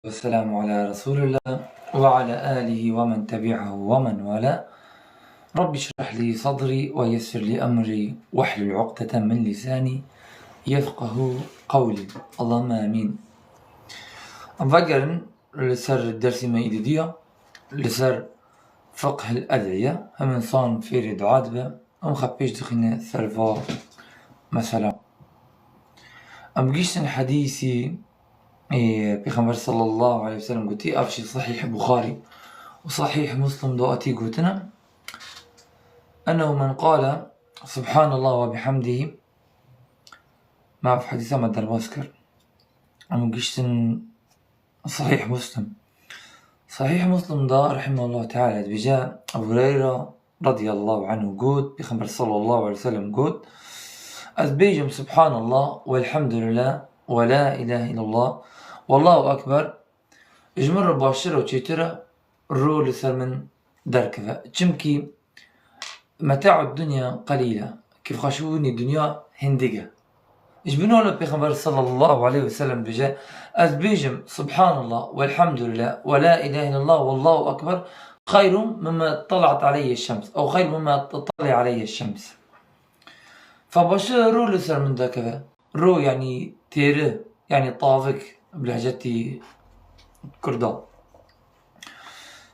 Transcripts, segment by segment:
والسلام على رسول الله وعلى آله ومن تبعه ومن والاه. رب اشرح لي صدري ويسر لي أمري واحلل عقدة من لساني يفقه قولي. اللهم آمين. أفكر لسر الدرس ما إيديا لسر فقه الأدعية هم صان في دعاء به أم خبيش دخلنا سرفا مثلا أم جيش حديثي بيغمبر صلى الله عليه وسلم قلتي أفشي صحيح بخاري وصحيح مسلم دواتي قلتنا أنه من قال سبحان الله وبحمده ما في حديثة ما درباسكر أم جيش صحيح مسلم ده رحمه الله تعالى بجاء أبو هريرة رضي الله عنه قد بيغمبر صلى الله عليه وسلم قد أذبيجم سبحان الله والحمد لله ولا إله إلا الله والله أكبر اجمر باشرة وشيترة الرو لسر من دركفة چمكي متاع الدنيا قليلة كيف خشوني الدنيا هندقة اجبنوا له بيغمبر صلى الله عليه وسلم بجاء أذبيجم سبحان الله والحمد لله ولا إله إلا الله والله أكبر خير مما طلعت عليه الشمس أو خير مما تطلع عليه الشمس. فباشرة رو لسر من دركفة رو يعني تيره يعني طافك بلهجتي كردان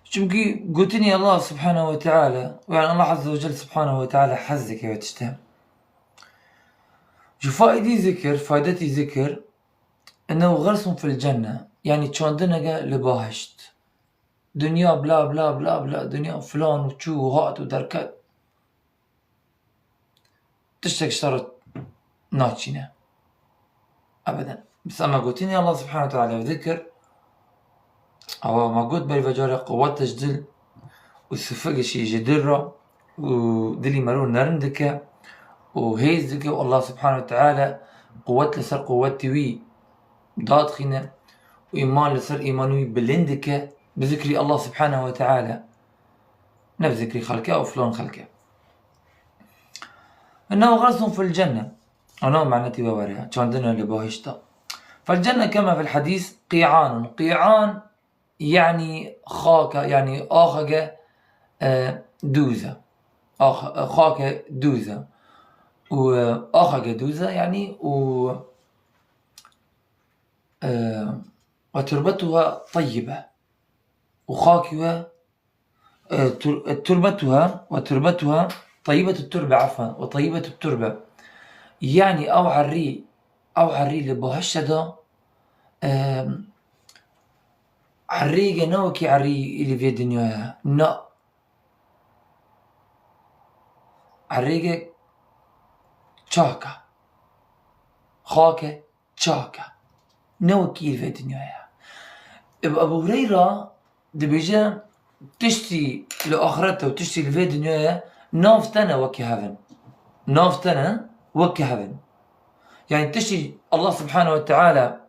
چونكي قلتني الله سبحانه وتعالى ويعني الله عز وجل سبحانه وتعالى حزك يا تشتهم شو فائدتي ذكر انه غرس في الجنة يعني تشاندنا لباهشت دنيا بلا بلا بلا بلا دنيا فلان وشو وهات ودركات تشتك شرط ناتشينا ابدا بس اما قلتني الله سبحانه وتعالى وذكر أو ما قلت بالفجارة قوات تجدل والسفقش يجدرة ودلي مرون نرندك وهيزك والله سبحانه وتعالى قوات لسر قوات تيوي ضاد خينا وإيمان لسر إيمانوي بلندك بذكري الله سبحانه وتعالى نفس ذكري خلقه أو فلان خلقه إنه غرس في الجنة أنا معناتي بوريها عندنا لباهشتا. فالجنة كما في الحديث قيعان يعني خاك يعني آخج دوزة خاك دوزة وآخج دوزة يعني وتربتها طيبة وخاكها وتربتها طيبة التربة عفوا وطيبة التربة يعني أو عري لبهشة عريقة نوكي عري اللي في الدنيا نا عريقة تشاكا خاكة تشاكا نوكي اللي في الدنيا. أبو هريرة دبيجا تشتي لآخرته وتشتي اللي في الدنيا نافتنا وكي هذن يعني تشتي الله سبحانه وتعالى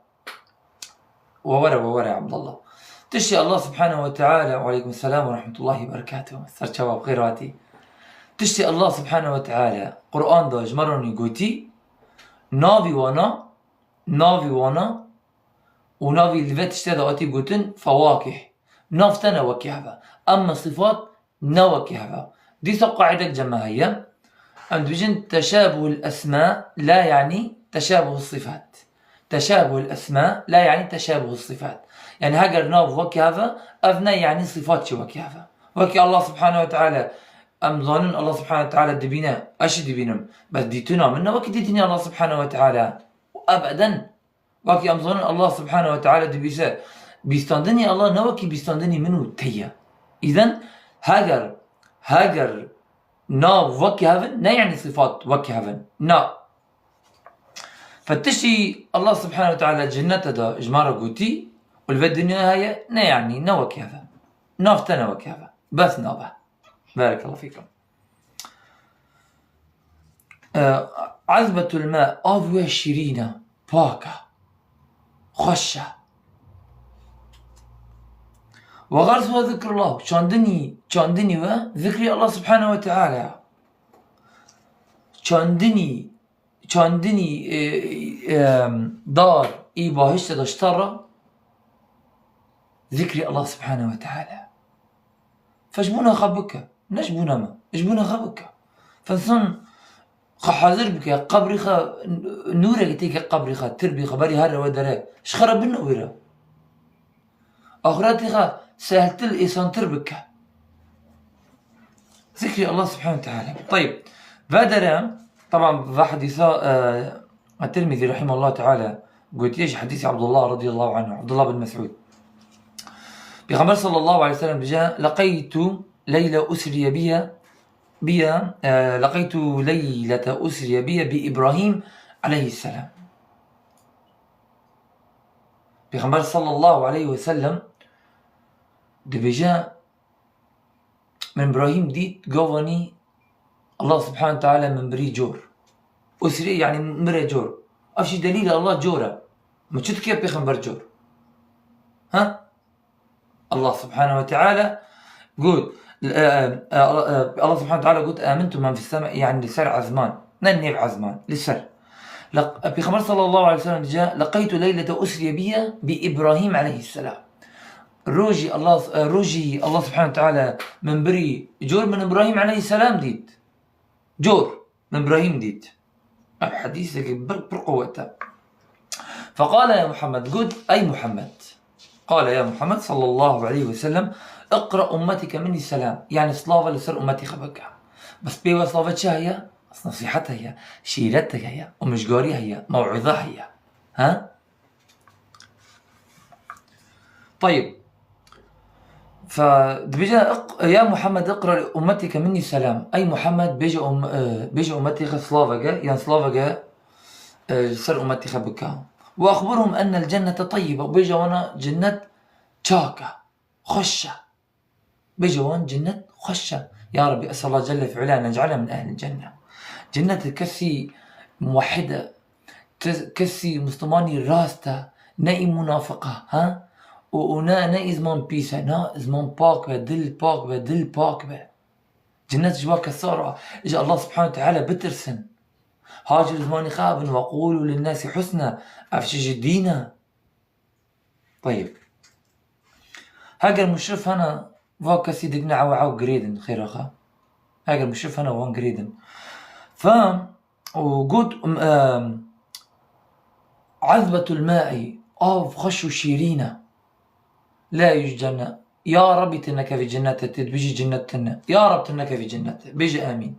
وورا يا عبد الله تشتي الله سبحانه وتعالى وعليكم السلام ورحمة الله وبركاته صار شباب خيراتي تشتي الله سبحانه وتعالى قرآن دا جمرني قوتي نافي وانا ونافي اللي فات تشتي دواتي قوتن فواكه نافتنا وكيهبا أما صفات نوكيهبا دي قاعدة جماهية عند بجن تشابه الأسماء لا يعني تشابه الصفات. تشابه الأسماء لا يعني تشابه الصفات. يعني هاجر ناف وكي هذا أفنى يعني صفات شو وكي هذا وكي الله سبحانه وتعالى أم ظنن الله سبحانه وتعالى دبينا أش دبينم بس ديتنا منا وكي ديتني الله سبحانه وتعالى أبدا وكي أم ظنن الله سبحانه وتعالى دبيسا بيستندني الله نوكي بيستندني منه تيا. إذن هاجر ناف وكي هذا لا يعني صفات وكي هذا نا فتشي الله سبحانه وتعالى جنته دا إجمارة قوتي والفي الدنيا هاي نا يعني نوكي هذا نافتنا وكي هذا بس نابه. بارك الله فيكم. عذبة الماء أضوى شيرينة باكة خشة وغرسها ذكر الله شاندني وذكري الله سبحانه وتعالى شاندني دار إي باهشت داشترة ذكر الله سبحانه وتعالى. فجبونا خبك نجبونا ما جبونا خبك فنصن حاضر بك قبري خا نورك تيك قبري خا تربي خبري هر ودرا شخرب النويرة آخرتي خا سهلت الإنسان تربك ذكر الله سبحانه وتعالى. طيب بادر طبعا في حديث الترمذي رحمه الله تعالى قلت ليش حديث عبد الله رضي الله عنه عبد الله بن مسعود بخبر صلى الله عليه وسلم جاء لقيت ليلة أسري لقيت ليلة أسري بي بإبراهيم عليه السلام. بخبر صلى الله عليه وسلم دبجا من إبراهيم ديت قواني الله سبحانه وتعالى من بري جور أسري يعني مري جور أفشي دليل الله جورة ما شفت كيف بيخبر جور ها الله سبحانه وتعالى قول الله سبحانه وتعالى قلت آمنتم من في السماء يعني لسر عزمان ننيب عزمان لسر بخبر صلى الله عليه وسلم جاء لقيت ليلة أسري بي بإبراهيم عليه السلام روجي الله سبحانه وتعالى من بري جور من إبراهيم عليه السلام ديت جور من إبراهيم ديت الحديث بالقوة. فقال يا محمد قلت أي محمد قال يا محمد صلى الله عليه وسلم اقرأ أمتك مني السلام يعني صلافة لسر أمتي خبك بس بيوا صلافة هي نصيحتها هي شيرتها هي ومشقاريها هي موعظها هي ها. طيب فبيجا يا محمد اقرأ لأمتك مني السلام أي محمد بيجي أمتي صلافة يعني صلافة سر أمتي خبك وأخبرهم أن الجنة طيبة وبيجا وانا جنة شاكة خشة بيجا وانا جنة خشة يا ربي أسأل الله جل في علاه نجعلها من أهل الجنة. جنة كسي موحدة كسي مسلماني راستا ناي منافقة ها ونا إزمان بيسا نا إزمان باك دل باك جنة جواك الثارة إجا الله سبحانه وتعالى بترسن هاجر زماني خابن وقولوا للناس حسنا أفشي جدينا. طيب هاجر المشرف هنا فاكا سيدنا عو قريدن خير أخا هاجر المشرف هنا وان قريدن وقود عذبة الماء خشو شيرينا لا يجنة يا ربي تنك في جنة بيجي جنتنا يا رب تنك في جنة بيجي آمين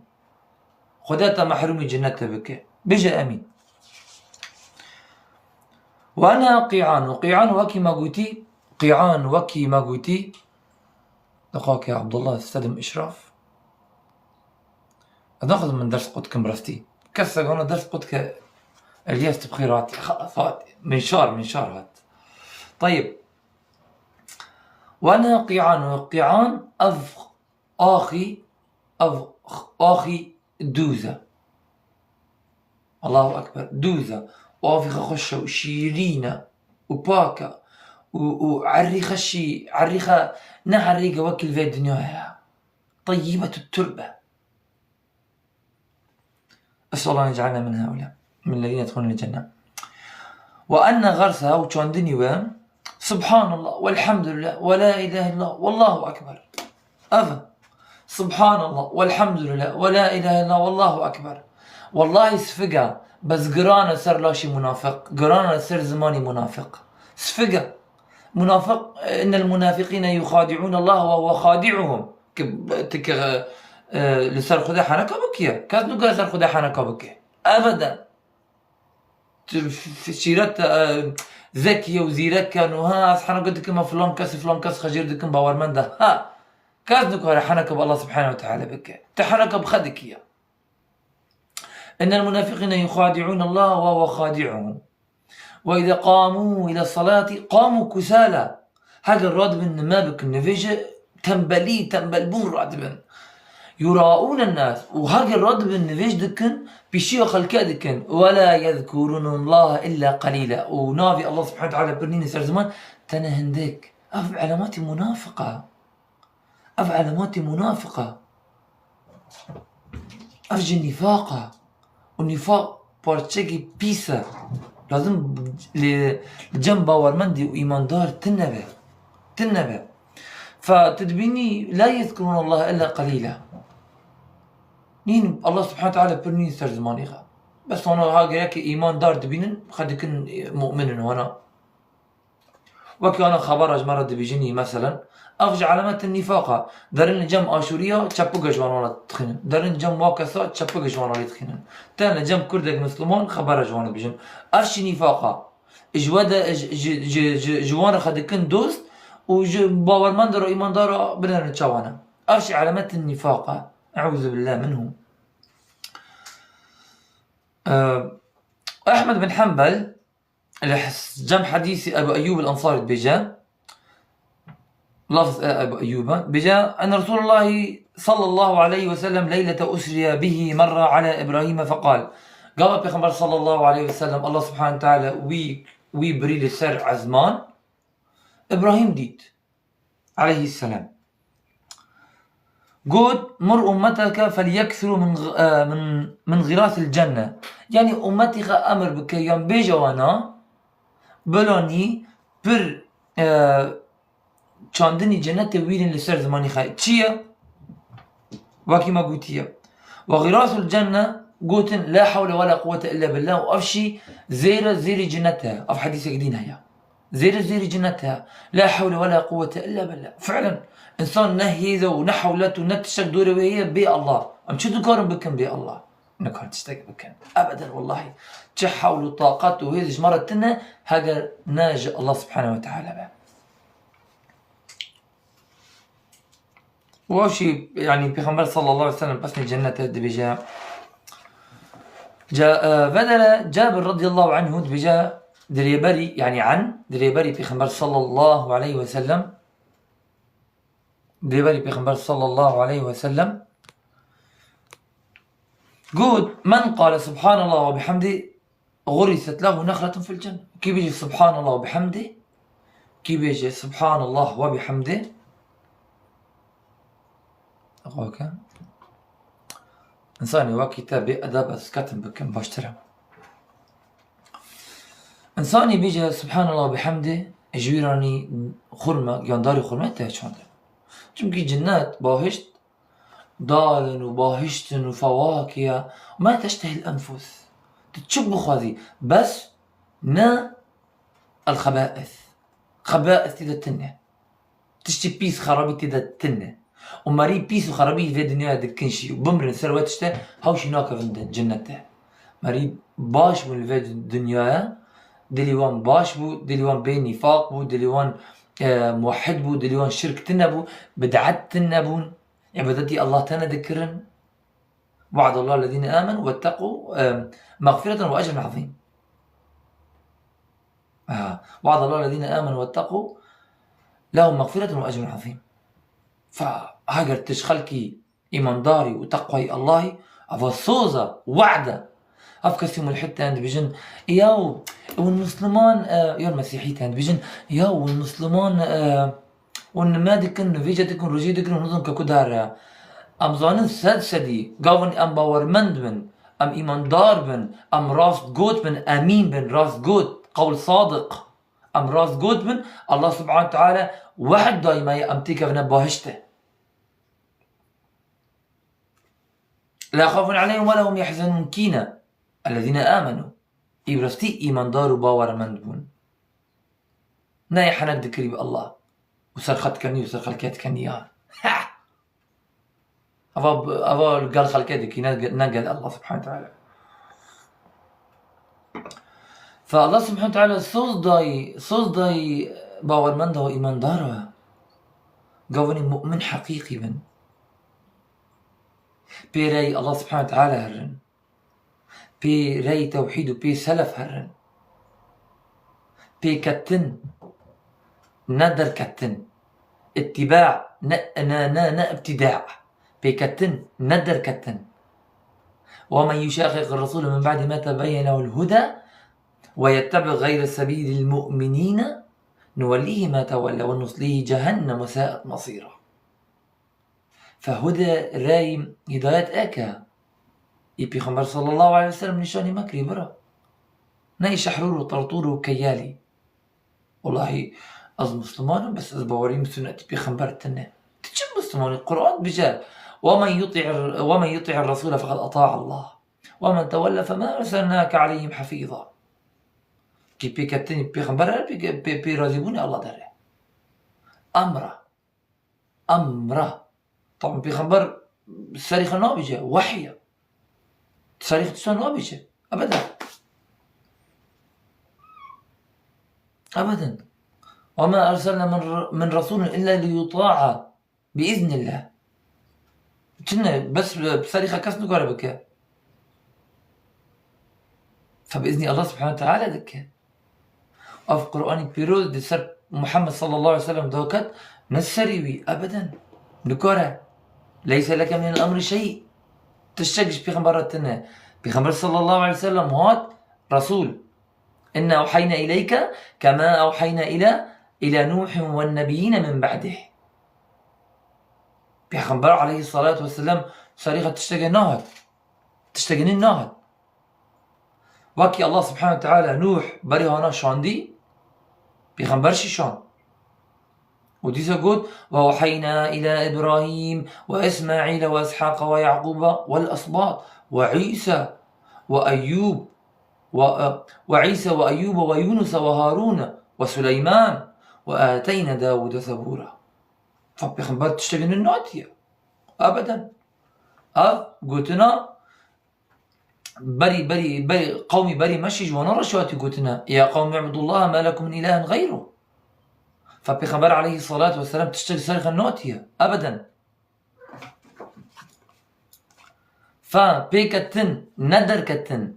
خداتا محرومي جنة بك بيجي آمين. وأنا قيعان وكي ما قوتي دقاك يا عبد الله استدم إشراف ناخذ من درس قدك مرستي كسر هنا درس قدك الياس بخيرات خلاص هات من شار هات. طيب وأنا قيعان أخي دوزة الله أكبر دوزة وافي خشة وشيرينة وباكا عريخة نعريقة وكل في الدنيا طيبة التربة. أسأل الله أن يجعلنا من هؤلاء من الذين يدخلون الجنة. وأن غرسها وشاندني وام سبحان الله والحمد لله ولا إله إلا الله والله أكبر سبحان الله والحمد لله ولا إله إلا الله والله أكبر. والله سفقة بس قرانا سر لاشي منافق قرانا سر زماني منافق سفقة منافق إن المنافقين يخادعون الله وهو خادعهم لسر خدا حنكا بكيا كذنو قال سر خدا حنكا بكيا أبدا في شيرات ذكية وزيرك كانوا ها أصحنا قد كما فلان كاس خجير دكم باورمان ده ها كذنو قال حنكا بالله سبحانه وتعالى بكيا تحنكا بخدك يا إن المنافقين يخادعون الله وهو خادعهم وإذا قاموا إلى الصلاة قاموا كسالى. هذا الرادب ما بك النفيجة تنبلبون رادبا يراؤون الناس وهذا الرادب النفيج دكن بشيء خلقاء دكن ولا يذكرون الله إلا قليلا. ونافي الله سبحانه وتعالى برنين سر زمان تنهندك أف علامات منافقة أف النفاقة والنفاق بارتشيكي بيسا لازم لجنب باورمندي وإيماندار تنبه تنبه. فتدبيني لا يذكرون الله إلا قليلا. نين الله سبحانه وتعالى برني سر زمانيها بس أنا هاجرك إيمان دار دبينن خدكن مؤمن وأنا وكأنا خبر مرة دبيجني مثلا أفجع علامات النفاق درن جم آشوريا تشبق جوان ولا تخنن درن جم واكسا تشبق جوان ولا تخنن تان جم كردك مسلمون خبر جوان بيجن أرش نفاقا إجواد جوان خدكن دوست وباور من دار إيمان دار بنر تشوانا أرش علامات النفاق أعوذ بالله منهم. أحمد بن حنبل جم حديث أبو أيوب الأنصاري بجا لفظ أبو أيوب بجا أن رسول الله صلى الله عليه وسلم ليلة أسري به مر على إبراهيم فقال قال بيغمبر صلى الله عليه وسلم الله سبحانه وتعالى وي بريل السر عزمان إبراهيم ديت عليه السلام قد مر أمتك فليكثروا من غراس الجنة يعني أمتي أمر بكيان بيجوانا بلاني بر چاندني جنة ويرين لسر زماني خاي چيا واكي ما قوتيا وغراس الجنة قوتن لا حول ولا قوة إلا بالله وأفشي زير جنتها أف حديثة قدينها يا زير جنتها لا حول ولا قوة إلا بالله. فعلا إنسان نهيذا ونحولت ونتشك دورة وهي بي الله أم شو تقارن بكم بي الله نكون تشتاق بكم أبدا والله تحاول طاقات وهذه مرة تنا هاجر ناج الله سبحانه وتعالى به. وشي يعني بيغمبر صلى الله عليه وسلم بس الجنة دبجا جاء بدل جابر رضي الله عنه دبجا دريبري يعني عن دريبري بيغمبر صلى الله عليه وسلم دريبري بيغمبر صلى الله عليه وسلم قول من قال سبحان الله وبحمده غرست له نخلة في الجنة. كيف يجي سبحان الله وبحمده كيف يجي سبحان الله وبحمده أخوك إنساني وكتابي أداب أسكتم بكم باشترم إنساني بيجي سبحان الله وبحمده جويراني خرمة ينداري خرمة تهشانده چونكي جنات باهشت دارن وباهشتن وفواكه وما تشتهي الأنفس تتشبخ هذه بس نا الخبائث خبائث تدا تنه تشتي بيس خرابي تدا تنه وماري بيس وخرابي في الدنيا دكنشي وبمرن ثروات شتا هاوشي ناكا في جنته ماري باش من في الدنيا دليوان باش بو دليوان بين نفاق بو دليوان موحد بو دليوان شرك تنبو بدعت تنبون عبادتي الله تانا ذكرن وعد الله الذين آمنوا واتقوا مغفرة وأجر عظيم. وعد الله الذين آمنوا واتقوا لهم مغفرة وأجر عظيم. فهاجر تشخلكي إيمان داري وتقوى الله أفصوزة وعدة أفكسيهم الحتة عند بيجن ياو والمسلمان يا المسيحية عند بيجن ياو والمسلمان وان ما دكن فيجا دكن رجي دكن ونظم ككدار ام زانن سدي قاون ام باورمند من ام ايمان دار بن ام راست جوت بن امين بن راست جوت قول صادق ام راست جوت بن الله سبحانه وتعالى واحد دايما يامتيك في باهشته لا خوف عليهم ولا هم يحزنون كينا الذين امنوا يبرستي ايمان دار وباورمند بون ناي حنك ذكري بالله وسرخت كني وسر خلكات كنيان أفا قال خلكاتك نقل الله سبحانه وتعالى. فالله سبحانه وتعالى صوص داي باور من ده وإيمان داره قواني مؤمن حقيقي من بيري الله سبحانه وتعالى هرن بيري توحيد وبي سلف هرن بي كتن ندر كتن اتباع نا ابتداع بكتن ندر كتن ومن يشاقق الرسول من بعد ما تبين له الهدى ويتبع غير سبيل المؤمنين نوليه ما تولى ونصليه جهنم وساءت مصيره. فهدى رايم هدايات اكا يبي خمر صلى الله عليه وسلم نشاني مكري برا ناي شحرور وطرطور وكيالي والله از مسلمان بس از باوریم سنت پیغمبرتنه تچ مسلمان القرآن بجا ومن يطع الرسول فقد أطاع الله ومن تولى فما أرسلناك عليهم حفيظا كي بيكتني پیغمبر بي راضيبوني الله داره أمره طبعا پیغمبر صريخ نابجه وحي صريخ تسون نابجه أبدا وما أرسلنا من رسول إلا ليطاع بإذن الله كنا بس بصريخة كاس نقول بك فبإذن الله سبحانه وتعالى دك أف قرآن بيروز دي سر محمد صلى الله عليه وسلم دوكت نسريوي أبدا نكورة ليس لك من الأمر شيء تشجش بيغمبرتنا بيغمبر صلى الله عليه وسلم هات رسول إنا أوحينا إليك كما أوحينا إلى نوح والنبيين من بعده بيغمبر عليه الصلاة والسلام صريخة تشتغني ناهد وكي الله سبحانه وتعالى نوح بري هانا شاندي بيغمبرش شان وديسا قد وأوحينا إلى إبراهيم وإسماعيل وإسحاق ويعقوب والأسباط وعيسى وأيوب ويونس وهارون وسليمان وآتينا داود زبورا فبيغمبر تشتغل الناتية أبدا قلتنا بري قومي بري مشي ونرى شواتي قلتنا يا قوم اعبدوا الله ما لكم من إله غيره فبيغمبر عليه الصلاة والسلام تشتغل صريخ الناتية أبدا فبيكتن ندر كتن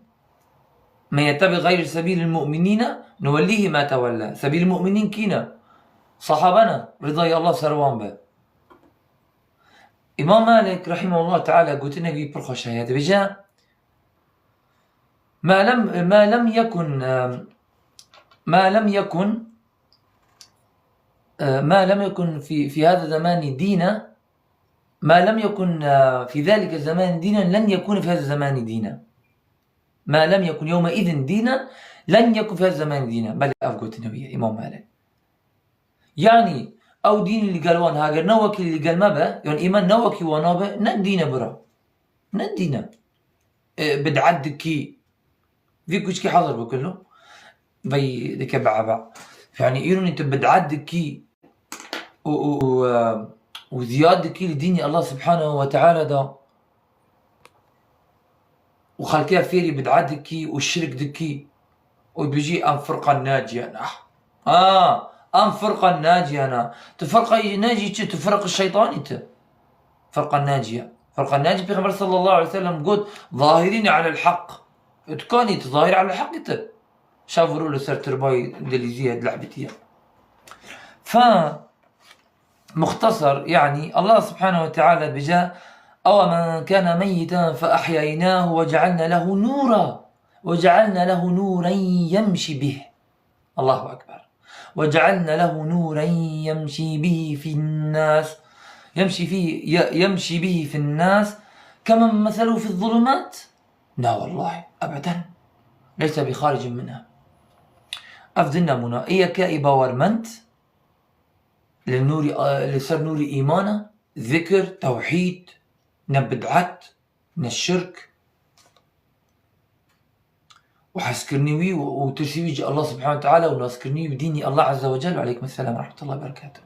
من يتبع غير سبيل المؤمنين نوليه ما تولى سبيل المؤمنين كينا صحابنا رضي الله سروان به إمام مالك رحمه الله تعالى قلت نبي برخش هذا بجا ما لم يكن في هذا الزمان دينا ما لم يكن في ذلك الزمان دينا لن يكون في هذا الزمان دينا ما لم يكن يومئذ دينا لن يكن في هذا الزمان دينا بل أفقوت النبي إمام مالك يعني أو دين اللي قالوان هاجر نوكي اللي قال ما به يعني إيمان نوكي ونابه ندينا برا ندينا بدعدكي في كوش كي حضر بكله بي ذيك بعبع يعني يقولون أنت بدعدكي وزيادكي لدين الله سبحانه وتعالى ده وخلكيها فيري بدعدكي والشرك دكي وبيجي أم فرقة ناجية أم فرقة ناجية أنا تفرقة ناجية تفرق الشيطان أنت فرقة ناجية بيغمبر صلى الله عليه وسلم قد ظاهرين على الحق تكوني تظاهر على الحق أنت شافروا له سر ترباي دليزية لعبتيها فمختصر يعني الله سبحانه وتعالى بجاء أو من كان ميتا فأحييناه وجعلنا له نورا يمشي به الله أكبر وجعلنا له نورا يمشي به في الناس كمن مثله في الظلمات لا والله أبدا ليس بخارج منها أفضلنا منا إيا كائبة ورمنت لسر نور إيمانه ذكر توحيد نبدعت نشرك وحسكرني وترسيوي الله سبحانه وتعالى ونسكرني بديني الله عز وجل وعليكم السلام ورحمة الله وبركاته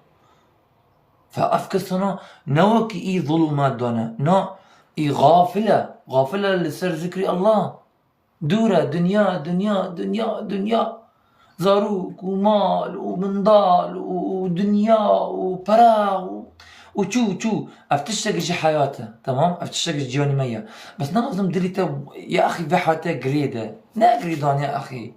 فأفكسنا نوكي ظلمات دونا غافلة لسر ذكر الله دورة دنيا زاروك ومال ومنضال ودنيا وبراغ وشو افتشتك شي حياته تمام افتشتك جيوني مية بس نظم دريته يا اخي في حياته قريده نا قريدان يا اخي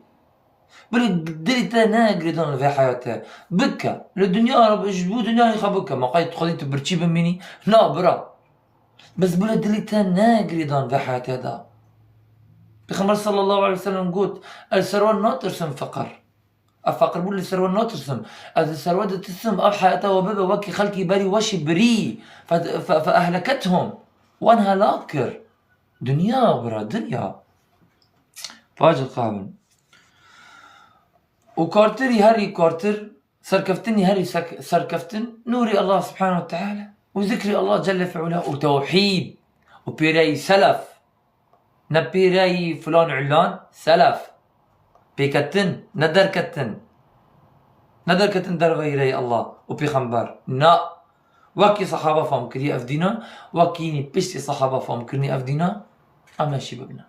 بل دريته نا قريدان في حياته بكا للدنيا رب اجبو دنيا يخبكا ما قايد تخليت برشي بميني لا برا بس بلا دريته نا قريدان في حياته دا بخمر صلى الله عليه وسلم قلت السروان لا ترسم فقر الفقر بقول السروان لا ترسم السروان ترسم أب حياته وبابا وكي خلقي بري وشي بري فأهلكتهم وأنها لاكر دنيا برا دنيا فاجر قابل وكارتري هاري كارتر سركفتني هري سركفتن نوري الله سبحانه وتعالى وذكري الله جل في علاه وتوحيد وبيراي سلف نبيراي فلان علان سلف بيكتن ندر كتن در غيري الله وبيغمبر نا وكي صحابة فهم كري أفدينا وكيني بشتي صحابة فهم كرني أفدينا أما شي ببنا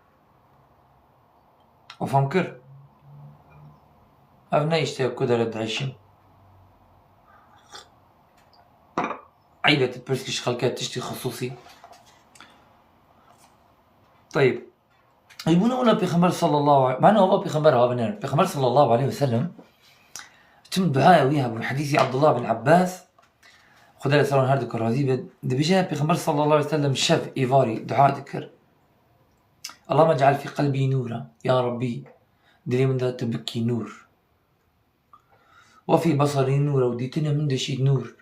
وفهم كر أبنا يشتغل كدر الدعيشين عيبة تبرسكش خلقات تشتي خصوصي. طيب يبونا ولا بيغمبر صلى الله عليه معنا هو بيغمبر هو بنان بيغمبر صلى الله عليه وسلم تم دعاء ويها بحديث عبد الله بن عباس خدا لي صار هاردك الرذيبة دبيجا بيغمبر صلى الله عليه وسلم شاف إيفاري دعاء ذكر اللهم اجعل في قلبي نورا يا ربي دلي من ذا تبكي نور وفي بصري نورا وديتنا من دشي نور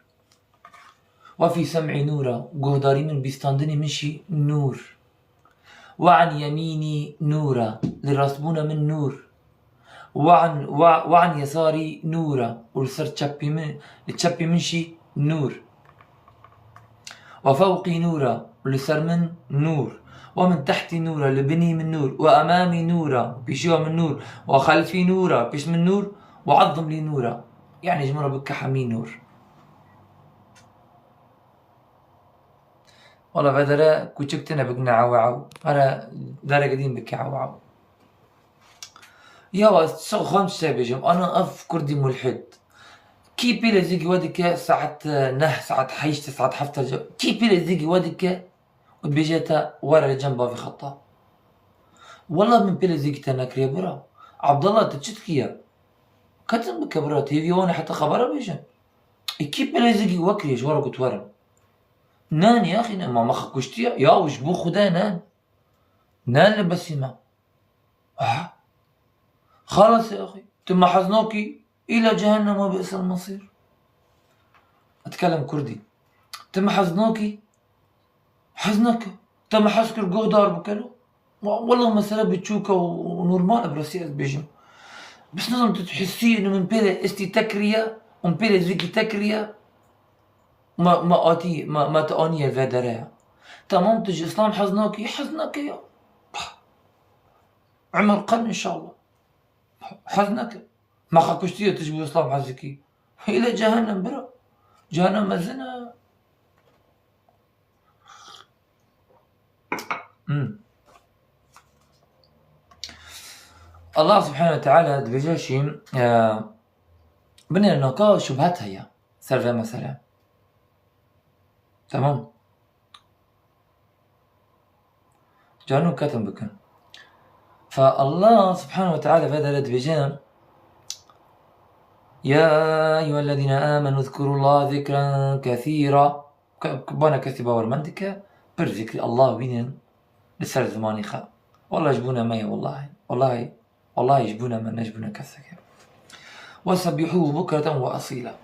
وفي سمعي نورا وقهداري من بيستاندني من شي نور وعن يميني نورا للرسبون من نور وعن يساري نورا ولسر تشبي من شي نور وفوقي نورا ولسر من نور ومن تحتي نورا لبني من نور وأمامي نورا بيشوى من نور وخلفي نورا بيش من نور وعظم لي نورا يعني جمرة بك حمي نور والله فدرا كوشكتنا بقنا عواعو هرا دارا قديم بك عواعو يا خمس سابجم أنا أفكر دي ملحد كي بيلا زيجي ودك ساعة ساعة حيشت ساعة حفتر كي بيلا زيجي ودك وبيجاتا ورا جنبها في خطة والله من بيلا زيجي تناكري يا برا عبد الله تشتكيا كتن بك برا تيفي وانا حتى خبرها بيجن كي بيلا زيجي وكريش ورا قلت ورا نان يا أخي ما خكشتيا يا وجبو خدا نان لبسيما خلاص يا أخي تم حزنوكي إلى جهنم وبئس المصير أتكلم كردي تم حزنوكي حزنك تم حسكر قهدار بكلو والله مسألة بتشوكا ونورمال براسيات بيجم بس لازم تحسي إنه من بلا استي تكريا ومن بلا زيكي تكريا ما تأني الفادرية تمام تجي إسلام حزنوكي يا عمر قرن إن شاء الله حزنك ما خاكشتيه تجيبوا إسلام حزكي إلى جهنم برا جهنم مزنا الله سبحانه وتعالى دبجاشي بني النقاش شبهات هي سلفة مثلا تمام جانو كاتم بكن فالله سبحانه وتعالى في هذا الدبجان يا أيها الذين آمنوا اذكروا الله ذكرا كثيرا كبانا كثيبا ورمندك برذكر الله بينن لسر زماني خا والله يجبونا مي والله يجبونا من نجبونا كثك وسبحوه بكرة وأصيلا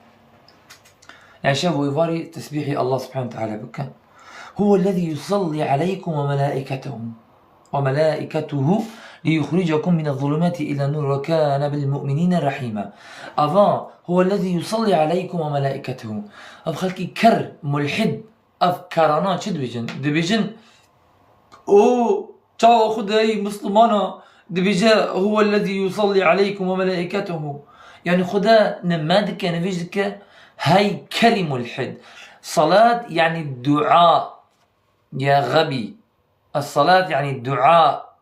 يعني شافوا يفاري تسبيحي الله سبحانه وتعالى بكا هو الذي يصلي عليكم وملائكته ليخرجكم من الظلمات إلى النور وكان بالمؤمنين رحيما أفان هو الذي يصلي عليكم وملائكته أف خلقي كر ملحد أف كرانات شد دبيجن تاو خدي مسلمانا دبيجا هو الذي يصلي عليكم وملائكته يعني خدا نمادك نفيجك هاي كلمة ملحد صلاة يعني الدعاء يا غبي الصلاة يعني الدعاء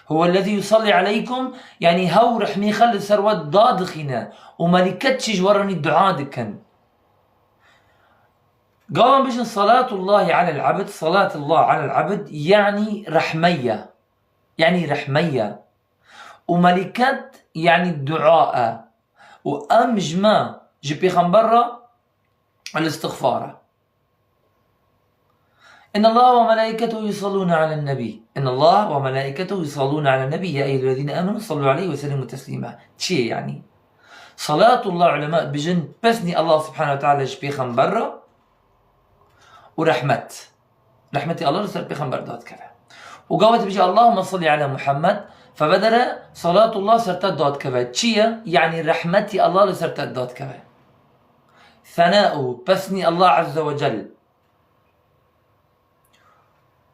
هو الذي يصلي عليكم يعني هو رحمي خلي سروات ضادخنا وملكتش جورني الدعاء دكن قام بيش صلاة الله على العبد صلاة الله على العبد يعني رحمية وملكت يعني الدعاء وأمجما جبي خنبرة الاستغفار إن الله وملائكته يصلون على النبي يا أيها الذين آمنوا صلوا عليه وسلموا تسليما شيء يعني صلاة الله علماء بجن بسني الله سبحانه وتعالى جبي خنبرة ورحمتي الله رسل بخنبر دات كذا وقامت بيجي اللهم صل على محمد فبدل صلاة الله سرتات داد كبه چيه؟ يعني رحمتي الله لسرتات داد كبه ثناؤه بسني الله عز وجل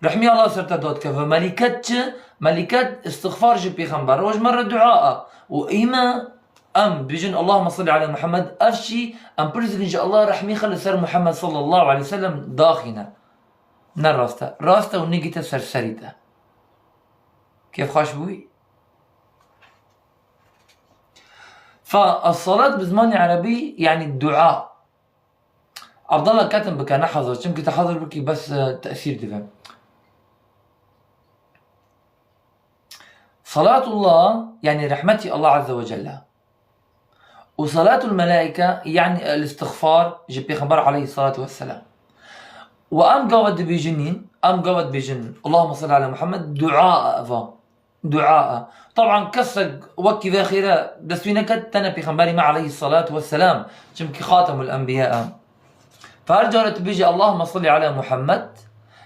رحمي الله سرتات داد كبه ملكات استغفار جي بيغمبر وج مرة دعاء وإيما بيجن اللهم صل على محمد أفشي برزق إن شاء الله رحمي خلي سر محمد صلى الله عليه وسلم داخنا من راسته ونيجته سرسريته كيف خاش بوي؟ فالصلاة بزمان عربي يعني الدعاء. عبد الله كاتم بك انا حاضر يمكن تحضر بك بس تأثير دفع. صلاة الله يعني رحمتي الله عز وجل، وصلاة الملائكة يعني الاستغفار جي بيغمبر عليه الصلاة والسلام. وأم قاود بيجنين اللهم صل على محمد دعاء طبعا كسق وكي ذاخرة دسوينة كتنا بيغمبري ما عليه الصلاة والسلام جمكي خاتم الأنبياء. فأرجع بيجي اللهم صل على محمد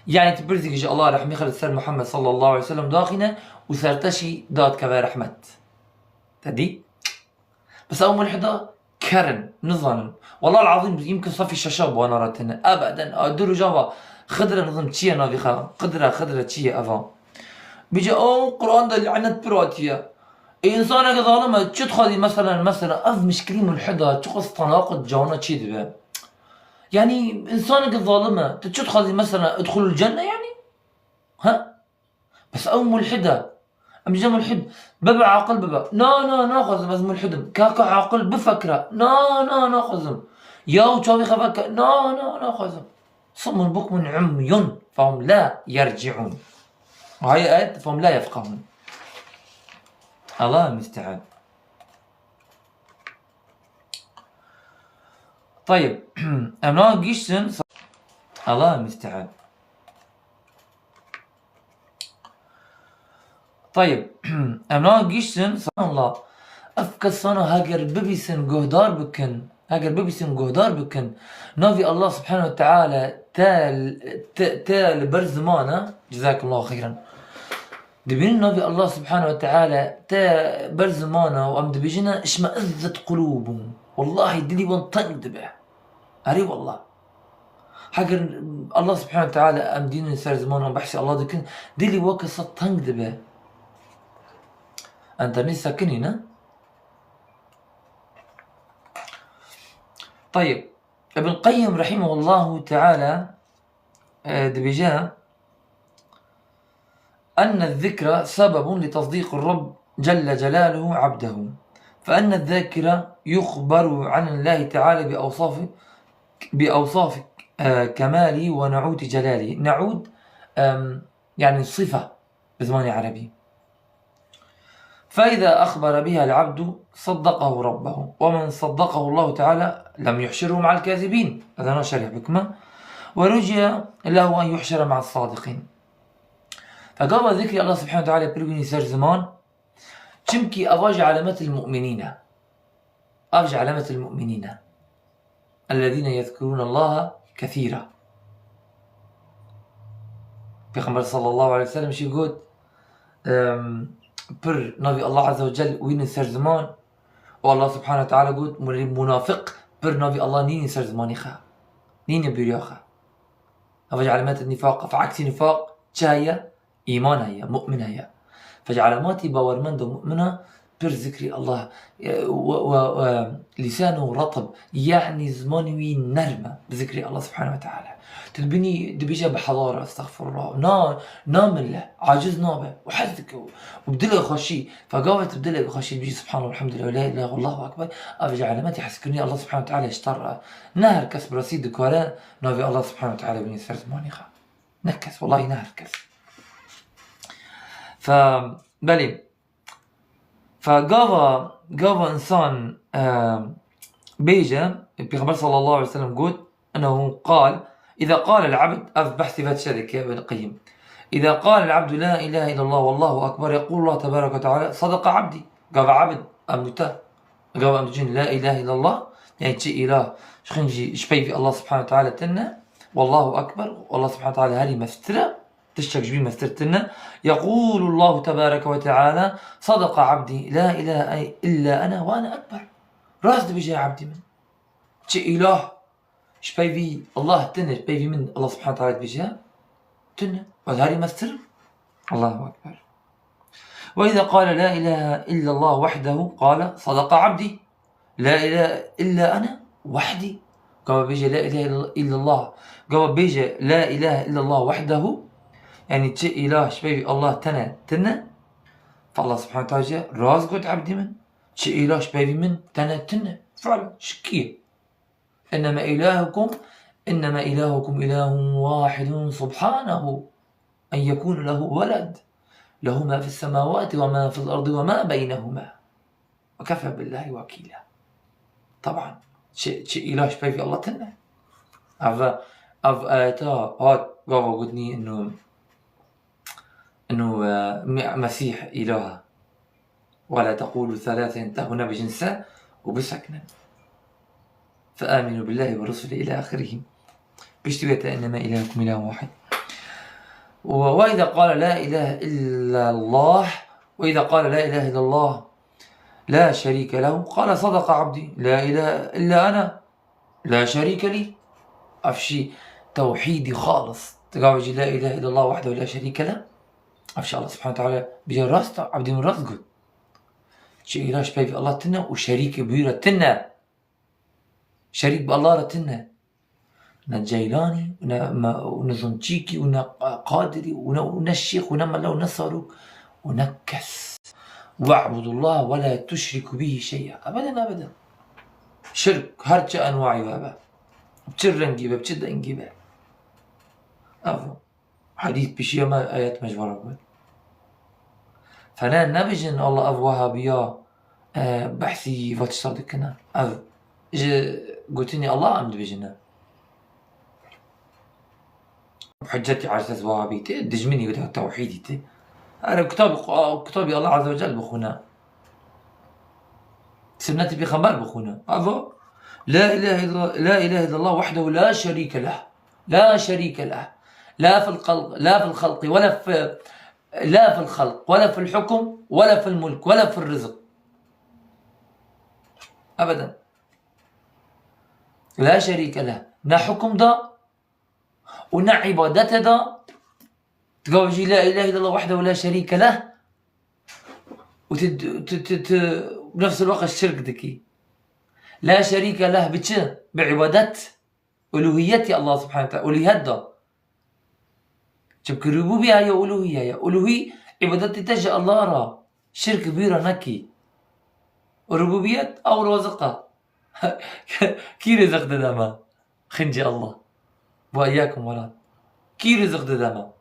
يعني تبرزق إن شاء الله رحمي خلد سر محمد صلى الله عليه وسلم داخنا وسرتشي داد كبا رحمت تدي بس أول ملحدة كرن نظام والله العظيم يمكن صفي الششاب وانا راتنا ابدا ادرو جابا خضره نظم تشي نافيخا خضره تشي افا بيجي قران ده لعنت براتيا انسان ظالمه تدخلي مثلا اف مشكلين ملحده تقص تناقض جانا تشي دبا يعني انسان ظالمه تدخلي مثلا ادخل الجنه يعني ها بس او ملحده ام جا ملحد بابا عاقل بابا ناخذ بس ملحد كاكا عاقل بفكره ناخذ ياو تشاوي خفك ناخذ صم بكم عمي فهم لا يرجعون وهي آية فهم لا يفقهون. الله المستعان. طيب أمنا جيشن الله المستعان. طيب أمنا جيشن سبحان الله أفكسانو هاجر ببيسن جهدار بكن نافي الله سبحانه وتعالى تال برزمانه جزاك الله خيرا دبين نافي الله سبحانه وتعالى تا برزمانه وأم دبيجنا اشمأزت قلوبهم والله دلي وانطق دبه أري والله حاجر الله سبحانه وتعالى أم دين سر زمانه بحسي الله دكن دلي وكسط طنق دبه أنت نسا كنينا. طيب ابن القيم رحمه الله تعالى دبجا أن الذكر سبب لتصديق الرب جل جلاله عبده فأن الذاكر يخبر عن الله تعالى بأوصاف كماله ونعوت جلاله. نعود يعني صفة بزمان عربي فإذا أخبر بها العبد صدقه ربه ومن صدقه الله تعالى لم يحشره مع الكاذبين هذا أنا شرح بكمة ورجي له أن يحشر مع الصادقين. فقال ذكر الله سبحانه وتعالى برغني سر زمان چمكي أفاج علامات المؤمنين الذين يذكرون الله كثيرا. بيغمبر صلى الله عليه وسلم شي يقول بر نبي الله عز وجل وين سر زمان والله سبحانه وتعالى قلت منافق بر نبي الله نيني سر زماني خا نيني برياخا أفجع علامات النفاق فعكس نفاق جاية إيمان هي مؤمنة هي فجعلاماتي باورمند ومؤمنة بر ذكري الله ولسانه رطب يعني زماني نرمة بذكري الله سبحانه وتعالى تلبني دبيجة بحضارة استغفر الله نام الله عاجز نابه وحدك وبدله خشي فقاوة بدله بخشي بيجي سبحان الله والحمد لله لا اله الا الله اكبر افجع علاماتي حسكني الله سبحانه وتعالى اشتر نهر كسب رصيد كورا نافي الله سبحانه وتعالى بني سر زماني خا نكس والله نهر كس فبلي فقاوة إنسان بيجا بيغمبر صلى الله عليه وسلم قلت أنه قال إذا قال العبد بحث فات شرك يا ابن القيم إذا قال العبد لا إله إلا الله والله أكبر يقول الله تبارك وتعالى صدق عبدي قال عبد أمتا قال أمتجين لا إله إلا الله يعني شيء إله شخنجي شبي في الله سبحانه وتعالى تنا والله أكبر والله سبحانه وتعالى هالي مفترة تشتك جبين مسترتنا. يقول الله تبارك وتعالى صدق عبدي لا إله إلا أنا وأنا أكبر. راس دبجا عبدي من شيء إله شبيبي الله تنه شبيبي من الله سبحانه وتعالى بجا تنه وهذه مستر الله أكبر. وإذا قال لا إله إلا الله وحده قال صدق عبدي لا إله إلا أنا وحدي. قام بيجي لا إله إلا الله قام بيجي لا إله إلا الله وحده يعني تشي إله شبيبي الله تنه فالله سبحانه وتعالى رازقت عبدي من تشي إله شبيبي من تنه فعلا شكيه. إنما إلهكم إله واحد سبحانه أن يكون له ولد له ما في السماوات وما في الأرض وما بينهما وكفى بالله وكيلا. طبعا شيء إله شبيه في الله تنه آياتا هاد قاوا قدني إنه مسيح إله ولا تقولوا ثلاثة انتهوا بجنسه وبسكنا فآمنوا بالله ورسله إلى آخره باشتباهة إنما إلهكم إله واحد. وإذا قال لا إله إلا الله لا شريك له قال صدق عبدي لا إله إلا أنا لا شريك لي. أفشي توحيدي خالص تقاوج لا إله إلا الله وحده لا شريك له. أفشي الله سبحانه وتعالى بجي راس عبدي من راس قد شيء إله شبيه في الله تنا وشريك بيرة تنا شريك بالله رتنا جيلاني ونزنجيكي قادري ونشيخ ونملا ونصرو ونكس واعبدوا الله ولا تشركوا به شيئا أبدا. شرك هرجة أنواعي بابا بتشرنجيبه بتشدنجيبه أفو حديث بشيء ما آيات مجبرة فأنا نبجن الله أفوها بيا بحثي وتصدقنا أفو قلتني الله أمد بجنة بحجتي على أساس وهابيتي دجمني وده توحيدي أنا كتابي الله عز وجل بخونا سنتي بخمار بخونا أفو لا إله إلا الله وحده لا شريك له لا في الخلق ولا في الحكم ولا في الملك ولا في الرزق أبدا. لا شريك له نا حكم دا ونا عبادته دا تقوجي لا إله إلا الله وحده لا شريك له بنفس الوقت الشرك دكي لا شريك له بتشن بعبادة ألوهيتي الله سبحانه وتعالى ألوهيات دا شبك الربوبية يا ألوهية يا ألوهي عبادتي تجي الله را شرك كبيرة نكي الربوبيات أو الوزقة كي رزق ددما خنجي الله وإياكم ولا كي رزق ددما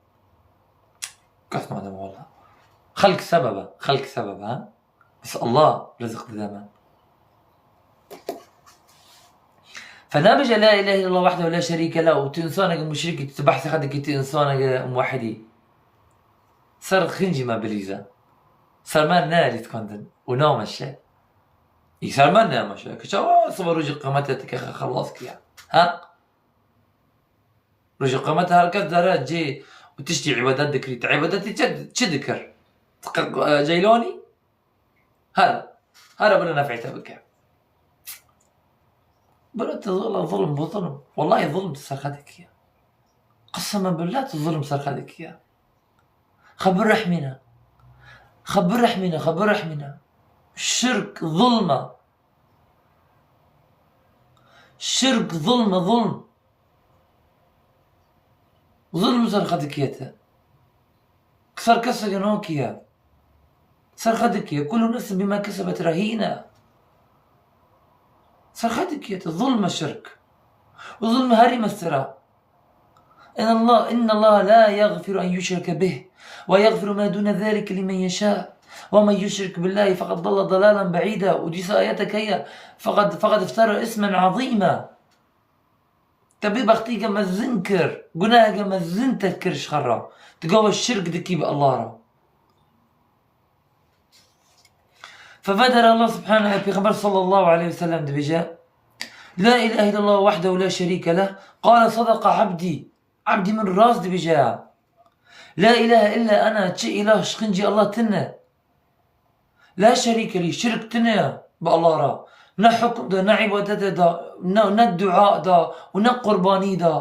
قسم هذا والله خلق سبب ها بس الله رزق ددما. فنابج لا إله إلا الله وحده لا شريك له وتنسانك مشركي تبحث خدك تنسانك موحدي صار خنجي ما بليزا صار ما نالي تكندن ونوم الشيء يصير ما نام الشيء كشوا صبر رجع قامتك خلاص كيا ها رجع قامتها هالكذا درات جي وتشتي عبادات ذكري عباداتي تذكر جيلوني هذا بلا نفعته بك بلا ظلم والله ظلم تسخدك يا قسما بالله تظلم سخدك يا خبر رحمنا الشرك ظلم سرخدك يا كسر كسر نوكيا سرخدك يا كل نفس بما كسبت رهينة سرخدك يا ظلم الشرك وظلم هرم السراء إن الله لا يغفر أن يشرك به ويغفر ما دون ذلك لمن يشاء ومن يشرك بالله فقد ضل ضلالا بعيدا. ودي آياتك هي فقد افترى اسما عظيما تبي بختي كما الزنكر قناها كما الزنتكر شخرا تقوى الشرك دكي بالله را. فبدر الله سبحانه في خبر صلى الله عليه وسلم دبجاء لا إله إلا الله وحده لا شريك له قال صدق عبدي من راس دبجاء لا إله إلا أنا تشي إله شخنجي الله تنا لا شريك لي شرك تنا بالله را نا حكم دا نا عبادت دا نا الدعاء دا ونا قرباني دا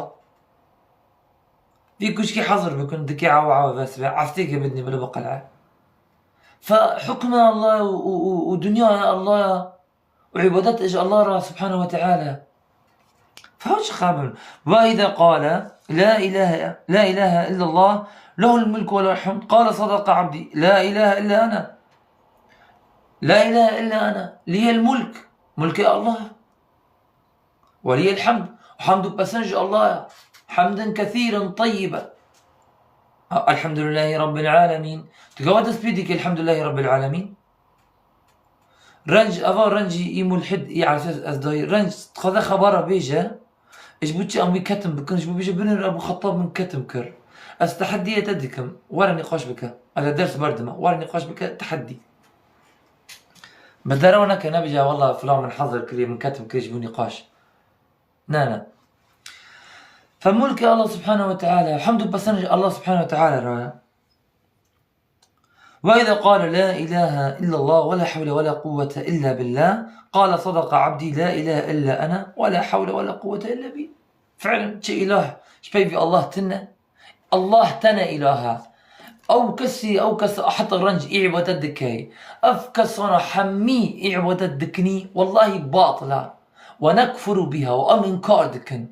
في كشكي حظر بكون دكي عاو بس عفتيك بدني بلا بقلعه فحكم الله ودنيا الله وعبادات إج الله سبحانه وتعالى فهوش خابر. وإذا قال لا إله إلا الله له الملك وله الحمد قال صدق عبدي لا إله إلا أنا لا إله إلا أنا لي الملك ملك الله ولي الحمد وحمد بسنج الله حمدا كثيرا طيبا الحمد لله رب العالمين تقعد سبيدك الحمد لله رب العالمين رنج أفا رنجي ملحد على أساس أصدقائي رنج تخذ خبره بيجا إيش بوتشي أمي كتم بكنش بيجا بنر أبو خطاب من كتم كر أستحدية تدكم ورا نقاش بك على درس بردمة ورا نقاش بك تحدي بدرونا كنا بيجا والله فلان من حظر كري من كتم كريش بو نقاش نا فملك الله سبحانه وتعالى حمد بسنج الله سبحانه وتعالى رأى. وإذا قال لا إله إلا الله ولا حول ولا قوة إلا بالله قال صدق عبدي لا إله إلا أنا ولا حول ولا قوة إلا بي. فعلا شيء إله شبي في الله تنا الله تنا إلها أو كسي أحط الرنج إعبادت دكاي أفكسر حمي إعبادت دكني والله باطلة ونكفر بها وأم إنكار دكن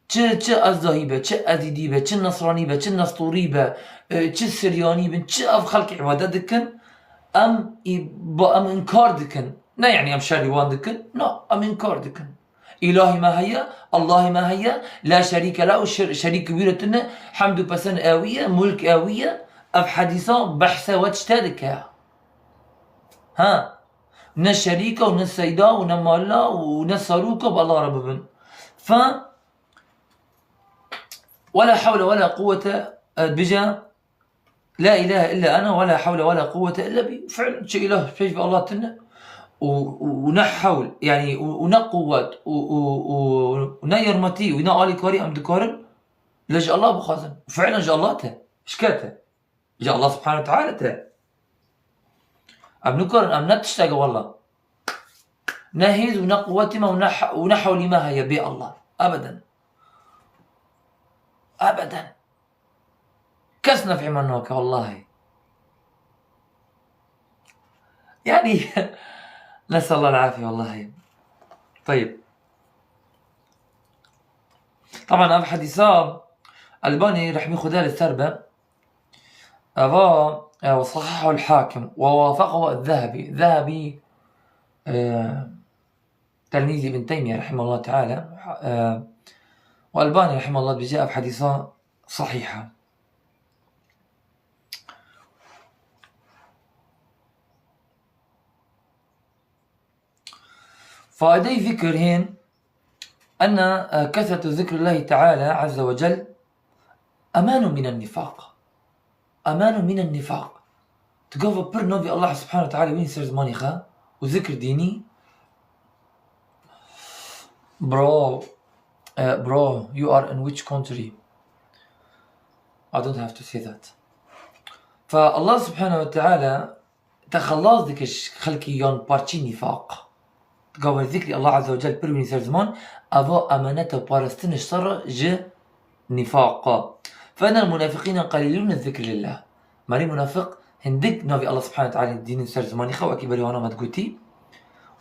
چه أزدهيبة چه أزيديبة چه نصرانيبة چه نسطوريبة چه سريانيبة چه أف خلق عبادت دكن أم إنكار دكن لا يعني أم شاريوان دكن لا أم إنكار دكن إلهي ما هي الله ما هي لا شريك له شريك كبيرة حمد بسن آوية ملك آوية أف حديثة بحثة واتشتادك ها ناس شريكة وناس سيدة وناس مالا وناس صاروكة بالله رب بن ولا حول ولا قوة بجا لا إله إلا أنا ولا حول ولا قوة إلا بي. فعلا شيء إله شيء في الله تنا ونحول يعني ونقوات ونيرمتي ونقالي كاري أم دكارن لجأ الله بخازن وفعلا جاء الله ته إشكاته جاء الله سبحانه وتعالى ته أم نكرن أم نتشتاق والله نهيز ونقوتي ما ونحول ما هي بي الله أبدا أبدا كسنا في منوك والله يعني نسأل الله العافية والله. طيب طبعا أبو حديثة الباني رح ياخذها للتربة وصححه الحاكم ووافقه الذهبي تلميذ ابن تيمية رحمه الله تعالى والباني رحمه الله بجاء بحديثة صحيحة. فائدي ذكر هين أن كثرة ذكر الله تعالى عز وجل أمان من النفاق أمان من النفاق. تقوى برنو في الله سبحانه وتعالى وين سير زماني خا وذكر ديني bro you are in which country I don't have to say that. فالله سبحانه وتعالى تخلص ذيك خلقي يون بارتي نفاق تقوى ذكر الله عز وجل بروين سير زمان أفا أمانته بارستنش صار ج نفاق. فأنا المنافقين قليلون الذكر لله ماري منافق هندك نبي الله سبحانه وتعالى الدين سير زماني خوا كبري وانا ما تقولتي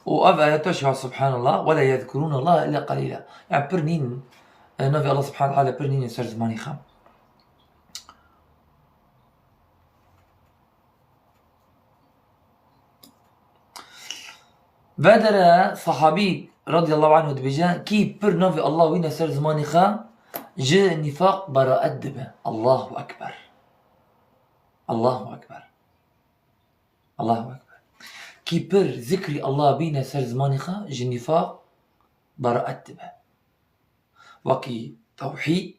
وأبا يتوشوا سبحان الله ولا يذكرون الله إلا قليلا يعني برنين نبي الله سبحانه وتعالى برنين سير زماني خا. بادر صحابي رضي الله عنه دبجان كي بر نبي الله وين سير زماني خا جاء نفاق براءة دبه. الله أكبر الله أكبر الله أكبر. كي بر ذكري الله بينا سر زماني خا جاء نفاق براءة دبه وكي توحيد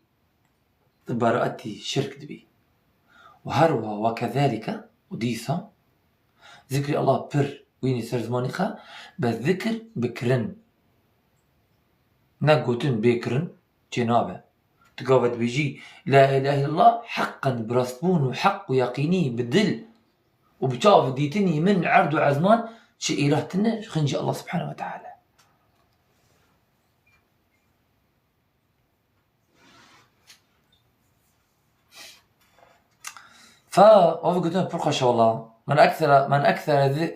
براءة شرك دبي وهروها وكذلك وديسا ذكري الله بر وين سر زماني خا بالذكر بكرن نقوتن بكرن جنابه تقاوت بيجي لا إله إلا الله حقا براسبون وحق ويقيني بدل وبتشاف ديتني من عرض وعزمان شيء إلهتنا خنجي الله سبحانه وتعالى. فأفقدنا برقش والله من أكثر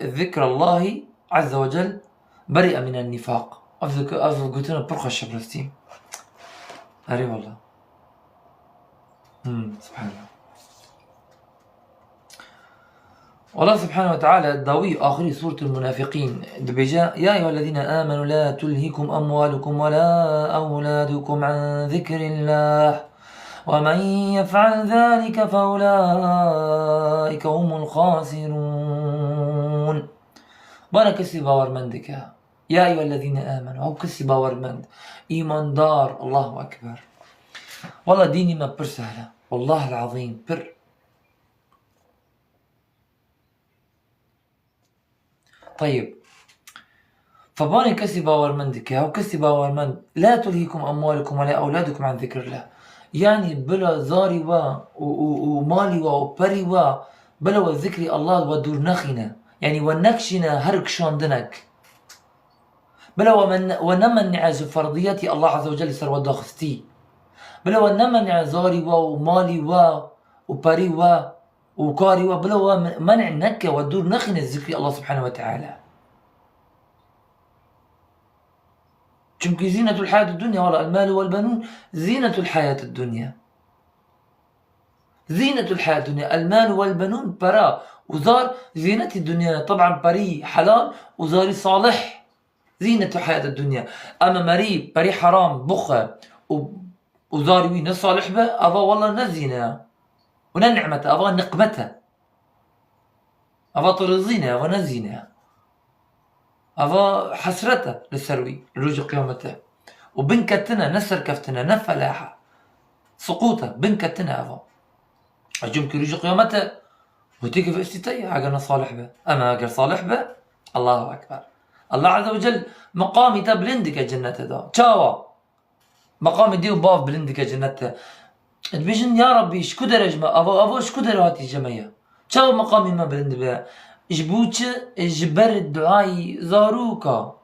ذكر الله عز وجل برئ من النفاق. أفقدنا برقش بلاستيم أري والله. سبحان الله. والله سبحانه وتعالى داوي آخر سورة المنافقين دبجا يا أيها الذين آمنوا لا تلهكم أموالكم ولا أولادكم عن ذكر الله ومن يفعل ذلك فأولئك هم الخاسرون. بانا كسي باورمندك يا أيها الذين آمنوا أو كسي باورمند إيمان دار الله أكبر. والله ديني ما بر سهلة والله العظيم بر. طيب فباني كسي باورمندك أو كسي باورمند لا تلهكم أموالكم ولا أولادكم عن ذكر الله، يعني بلا زاري ومالي وبري بلا وذكر الله ودور نخنا يعني ونكشنا هرك شاندنك بلا ونمنع فرضيات الله عز وجل سر وداخستي بلا ونمنع زاري ومالي وبري وكاري بلا منع نك ودور نخنا ذكر الله سبحانه وتعالى. چونكي زينة الحياة الدنيا والله المال والبنون زينة الحياة الدنيا. زينة الحياة الدنيا المال والبنون برا وزار زينة الدنيا طبعا بري حلال وزاري صالح زينة الحياة الدنيا. أما بري حرام بخة وزاري وين صالح به أبا والله نزينة وننعمته أبا نقمته أبا طرزينة ونزينة أبا حسرته للسروي رجع قيامته وبنكتنا نسر كفتنا نفلاحة سقوطه بنكتنا أبا أجمك رجع قيامته وتيجي في استيتي عقلنا صالح به. أما عقل صالح به الله أكبر. الله عز وجل مقامي تبلندك جنته دا تشاوا مقامي ديو باف بلندك جنته تبيجن يا ربي شكو درجة أبا شكو درجاتي جميع تشاوا مقامي ما بلند به جبوتش جبر الدعاء زاروكا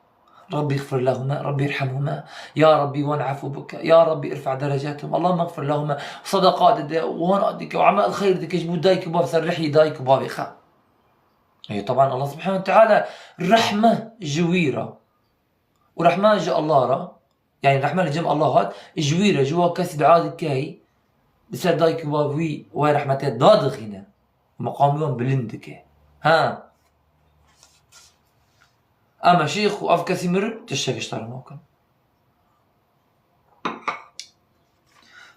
ربي اغفر لهما ربي ارحمهما يا ربي وانعفو بك يا ربي ارفع درجاتهم اللهم اغفر لهما صدقات وهنادك وعمل الخير ديك جبوت دايك باب سرحي دايك باب يخا. اي طبعا الله سبحانه وتعالى رحمة جويرة ورحمة جاء الله را يعني رحمة لجمع الله هاد جويرة جوا كاس دعاء كاي بسر دايك باب وي ورحمته دادخينا مقامهم بلندك ها. أما شيخ وأفكاسي مر تشتاق اشترى موكم.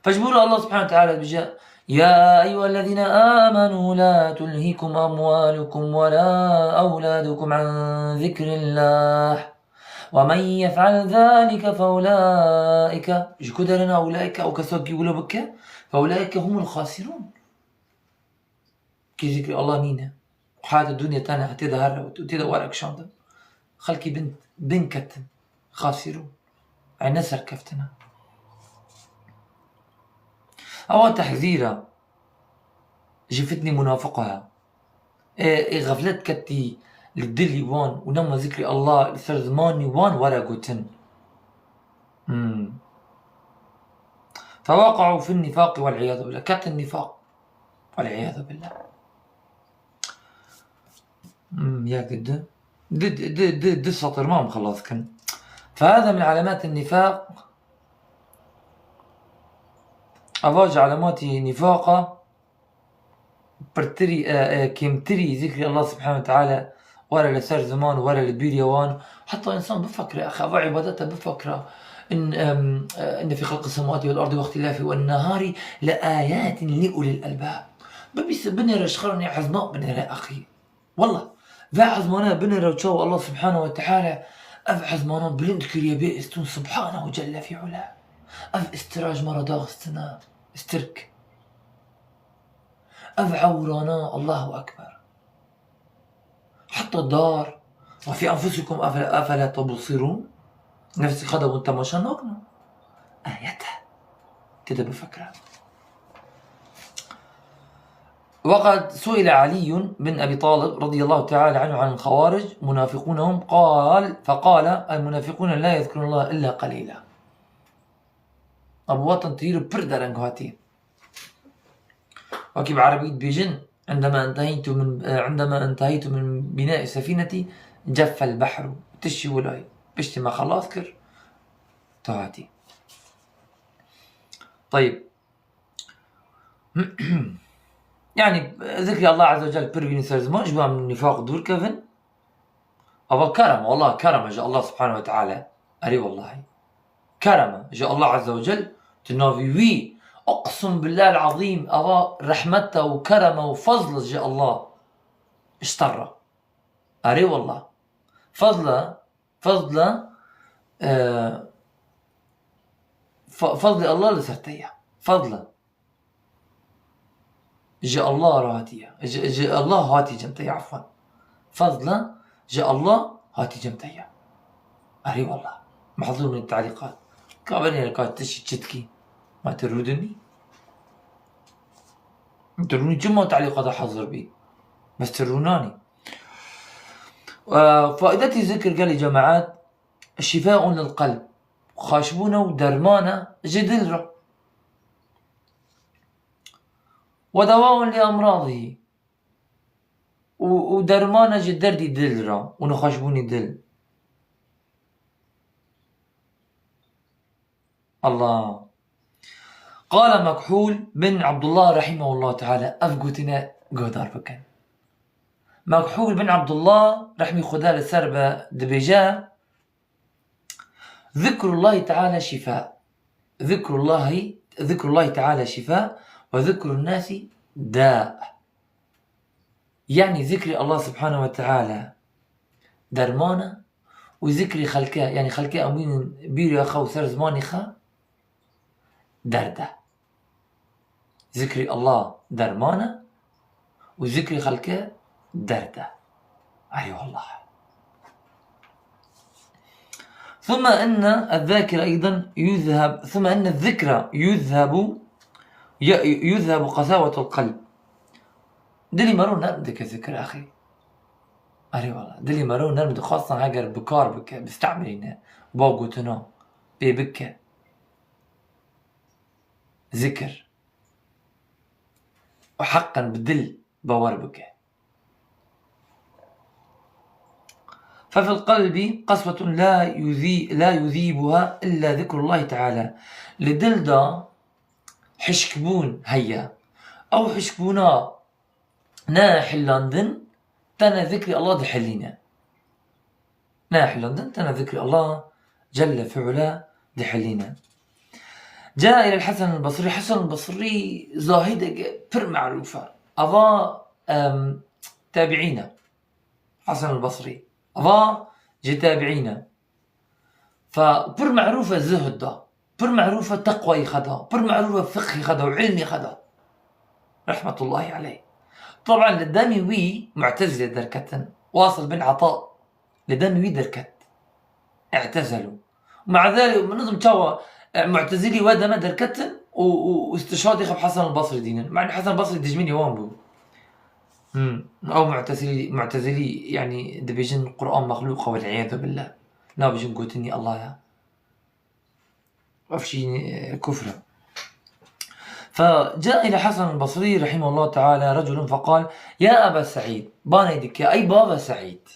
فجبور الله سبحانه وتعالى بجاء يا أيها الذين آمنوا لا تلهكم أموالكم ولا أولادكم عن ذكر الله ومن يفعل ذلك فأولئك جكدرنا أولئك أو كسوك يقولوا بك فأولئك هم الخاسرون. كي ذكر الله نينا وحياة الدنيا تانا هتظهر وتدور أكشان خلكي بنت كتن خاسرون يعني نسر كفتنا أو تحذيرة جفتني منافقها غفلت كتي للدلي وان ونما ذكر الله لسر زماني وان ورا قوتن فوقعوا في النفاق والعياذ بالله كت النفاق والعياذ بالله. يا قد دد السطر ما مخلص كن. فهذا من علامات النفاق أواج علامات نفاقة برتري كيمتري ذكر الله سبحانه وتعالى ولا لسر زمان ولا لبير يوان. حتى إنسان بفكر يا أخي أبا عبادته بفكر إن في خلق السماوات والأرض واختلاف والنهار لآيات لأولي الألباب. ببيس بنر شخرني عزماء بنر أخي والله ذا عزمانا بنر وتشاو الله سبحانه وتعالى أف عزمانا بلندكر يبي استون سبحانه جل في علاه أف استراج مرضاغ استنا استرك أف عورانا الله أكبر حتى الدار وفي أنفسكم أفلا تبصرون نفسي خدب وانت ما شنقنا آياته كده بفكرة. وقد سئل علي بن أبي طالب رضي الله تعالى عنه عن الخوارج منافقونهم فقال المنافقون لا يذكرون الله إلا قليلا. أبو وطن تيرو بردرنج هاتي وكيف عربي بيجن عندما انتهيت من بناء سفينتي جف البحر تشي ولاي بشتي ما خلاص كر تهاتي. طيب يعني ذكر الله عز وجل بربين سرزمان جبا من النفاق دور كفن أبا كرم والله كرم جاء الله سبحانه وتعالى أري والله كرم جاء الله عز وجل تنافي أقسم بالله العظيم أبا رحمته وكرمه وفضله جاء الله اشترى أري والله فضل الله لسرتيه فضله جاء الله راتيه جاء الله هاتي جمتيه عفوا فضلا جاء الله هاتي جمتيه أري والله محظور من التعليقات كابني لكات تشي تشتكي ما ترودني جمع تعليقات حظر بي بس تروناني. فائدتي ذكر قال لي جماعات شفاء للقلب خاشبونه ودرمانه جدلره ودواء لأمراضه ودرمانه جدردي دلره ونخاشبوني دل الله. قال مكحول بن عبد الله رحمه الله تعالى أفقتنا قدر بكن مكحول بن عبد الله رحمي خدال السربة دبجا ذكر الله تعالى شفاء ذكر الله تعالى شفاء وذكر الناس داء. يعني ذكر الله سبحانه وتعالى درمانة وذكر خلقه يعني خلقه أمين بيري أخو سر زماني خا درده. ذكر الله درمانة وذكر خلقه درده. أي والله. ثم أن الذاكر أيضا يذهب ثم أن الذكر يذهب قساوة القلب. دلي مرون نرمدك الذكر أخي أري والله دلي مرون نرمد خاصة هاجر بكار بك بستعملين باقوتنا بيبكى ذكر وحقا بدل بوار بك. ففي القلب قسوة لا يذيبها إلا ذكر الله تعالى. لدلدا حشكبون هيا أو حشكبونا ناحل لندن تنا ذكر الله دحلينا ناحل لندن تنا ذكر الله جل فعلا دحلينا. جاء إلى الحسن البصري حسن البصري زاهدة بر معروفة أضاء تابعينا حسن البصري أضاء تابعينا فبر معروفة زهدة بر معروفة تقوى خدا بر معروفة فقه خدا وعلمي خدا رحمة الله عليه. طبعا لدامي وي معتزلة دركة واصل بن عطاء لدامي وي دركت اعتزلوا ومع ذلك منظم تشاوى معتزلي وادما دركت واستشهاد يخب حسن البصري دينا مع ان حسن البصري دجميني وان بو او معتزلي يعني دبيجن القرآن مخلوقه والعياذ بالله لا بيجن قوتني الله أفشي كفرة. فجاء إلى حسن البصري رحمه الله تعالى رجل فقال يا أبا سعيد بانيدك يا أي بابا سعيد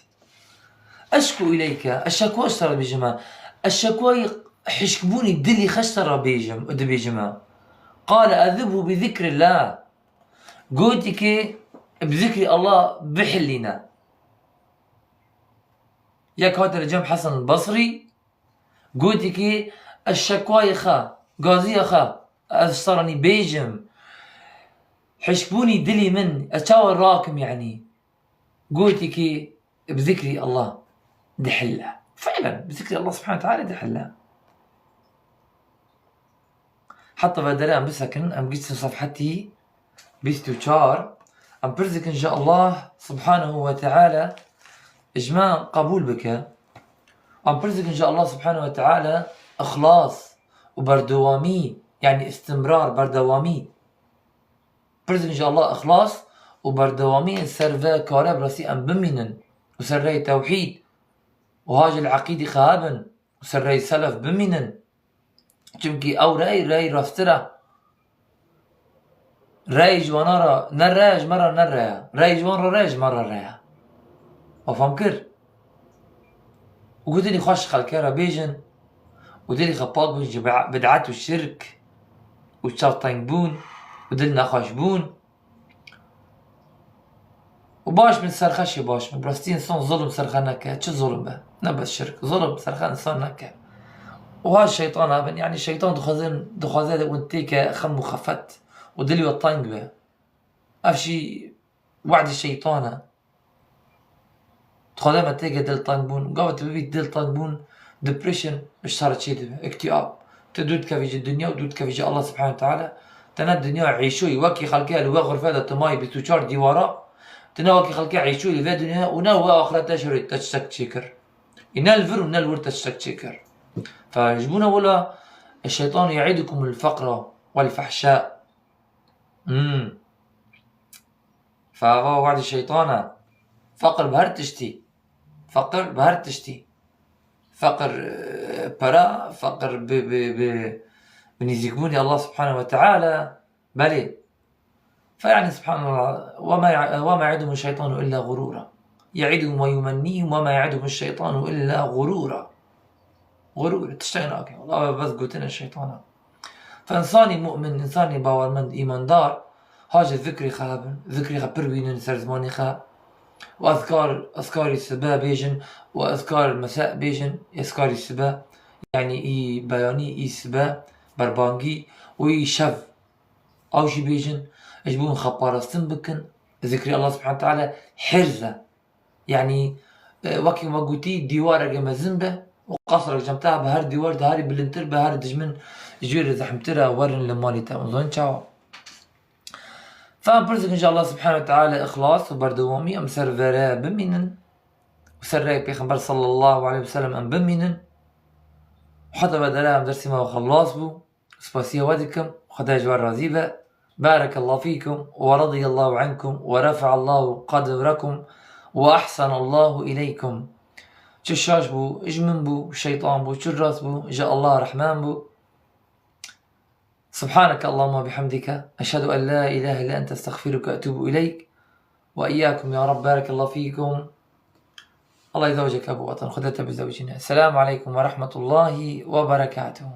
أشكو إليك الشكوى اشترى بجماعة الشكوى حشكبوني الدلي خشترى بجماعة. قال أذبه بذكر الله قوتك بذكر الله بحلنا يا كاتر جم حسن البصري قوتك الشكوى خا قاضي خا أشترني بيجم حشبوني دلي من أتشاور راكم يعني قوتك بذكر الله دحلة فعلا بذكر الله سبحانه وتعالى دحلة. حتى بدلا أم بسكن أم جيت صفحتي بيستوشار أم برزك إن شاء الله سبحانه وتعالى إجماع قبول بك أم برزك إن شاء الله سبحانه وتعالى إخلاص وبردوامي يعني استمرار بردوامي برز إن شاء الله إخلاص وبردوامي سرفا كارب راسي أم بمينن وسري توحيد وهاج العقيدة خابن وسري سلف بمينن چونكي أو راي راسترا راي جوانا نراج مرة نرايا راي جوان راج مرة رايا وفهم كر وقلت لي خوش خلكارا بيجن ودلي خباط بوجه بدعات والشرك والشرطين بون ودلنا خوش بون وباش من سرخشي باش من براستين صون ظلم سرخانك شو ظلم به نبس شرك ظلم سرخان صار نكا وها الشيطان هذا يعني الشيطان دخازين وانتيك خم وخفت ودلي والطنق به افشي وعد الشيطان دخازين ما تيجي دل طنقبون قابت ببيت دل طنقبون ديبريشن مش صارت شيء اكتئاب تدود كفيج الدنيا ودود كفيج الله سبحانه وتعالى تنا الدنيا عيشوي وكي خلقها لو غرفة تماي بتوشار ديوارا تنا وكي خلقها عيشوي لفي الدنيا ونوا آخرتها شريت تشتك تشكر ينال الفر ونال الورد تشتك تشكر فيجبونا ولا الشيطان يعيدكم الفقر والفحشاء فهو وعد الشيطان فقر بهرتشتي فقر بهرتشتي فقر برا فقر بنيزيكبوني الله سبحانه وتعالى بلي فيعني سبحان الله وما يعدهم الشيطان إلا غرورا يعدهم ويمنيهم وما يعدهم الشيطان إلا غرورا تشتغل والله بس قلتنا الشيطان فإنساني مؤمن إنساني باورمند إيمان دار حاجة ذكري خبر بينن سر زماني خا وأذكار الصباح بيجن وأذكار المساء بيجن أذكار الصباح يعني إي بياني إي صباح بربانجي وإي شف أو شي بيجن أجبون خبارستن بكن ذكري الله سبحانه وتعالى حرزة يعني وكي ما قلتي ديوار جم زنبه وقصر جمتها بهار ديوار دهاري بلنتر بهار دجمن جير زحمترا ورن لمالي تامزون تشاو فبرزق إن شاء الله سبحانه وتعالى إخلاص وبردوامي أم سرفرا بمينن وسرى بيخبر صلى الله عليه وسلم أم بمينن وحتى بدلا أم درسي ما وخلاص بو سباسية ودكم وخدا جوار رازيبة بارك الله فيكم ورضي الله عنكم ورفع الله قدركم وأحسن الله إليكم تشاش بو اجمن بو شيطان بو شراس بو جاء الله رحمن بو سبحانك اللهم وبحمدك أشهد أن لا إله إلا أنت استغفرك وأتوب إليك وإياكم يا رب بارك الله فيكم الله يزوجك أبو وطن خذت بزوجنا السلام عليكم ورحمة الله وبركاته.